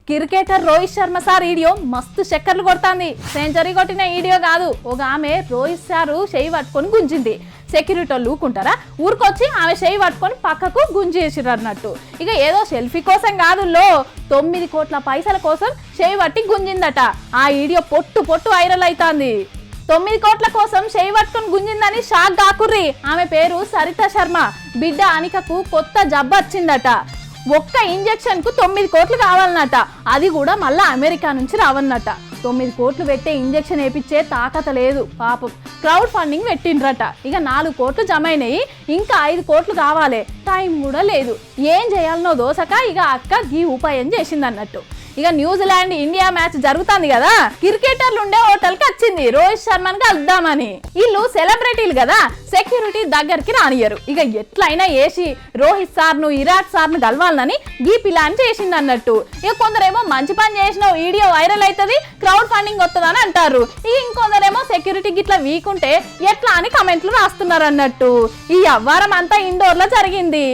Cricketer Rohit Sharma sir video మస్తు చక్కర్లు కొడుతుంది. సెంచరీ కొట్టిన వీడియో కాదు, ఒక ఆమె రోహిత్ సారు చెయ్యి పట్టుకొని గుంజింది. సెక్యూరిటీ వాళ్ళు ఊరుకుంటారా, ఊరుకొచ్చి ఆమె చెయ్యి పట్టుకొని పక్కకు గుంజేసిర్రు అన్నట్టు. ఇక ఏదో సెల్ఫీ కోసం కాదు, 9 కోట్ల పైసల కోసం చెయ్యి పట్టి గుంజిందట. ఆ వీడియో పొట్టు పొట్టు వైరల్ అవుతుంది. 9 కోట్ల కోసం చెయ్యి పట్టుకొని గుంజిందని షాక్ కాకుర్రి. ఆమె పేరు సరిత శర్మ. బిడ్డ అనికకు కొత్త జబ్బు వచ్చిందట. ఒక్క ఇంజెక్షన్ కు 9 కోట్లు కావాలన్నట. అది కూడా మళ్ళా అమెరికా నుంచి రావన్నట. 9 కోట్లు పెట్టే ఇంజెక్షన్ వేయించే తాకత లేదు పాపం. క్రౌడ్ ఫండింగ్ పెట్టిండ్రట. ఇక 4 కోట్లు జమ అయినాయి, ఇంకా 5 కోట్లు కావాలి. టైం కూడా లేదు. ఏం చేయాలనో దోసక ఇక అక్క గీ ఉపాయం చేసింది అన్నట్టు. ఇక న్యూజిలాండ్ ఇండియా మ్యాచ్ జరుగుతుంది కదా, క్రికెటర్లు ఉండే హోటల్ కి వచ్చింది రోహిత్ శర్మని కలుద్దామని. వీళ్ళు సెలబ్రిటీలు కదా, సెక్యూరిటీ దగ్గరికి రానియరు. ఇక ఎట్లయినా వేసి రోహిత్ సార్ ను విరాట్ సార్ ను కలవాలని గీ ప్లాన్ చేసింది అన్నట్టు. ఇక కొందరేమో మంచి పని చేసిన వీడియో వైరల్ అవుతుంది, క్రౌడ్ ఫండింగ్ వస్తుందని అంటారు. ఇక ఇంకొందరేమో సెక్యూరిటీ గిట్లా వీక్ ఉంటే ఎట్లా అని కమెంట్లు రాస్తున్నారు అన్నట్టు. ఈ వ్యవహారం అంతా ఇండోర్ లో జరిగింది.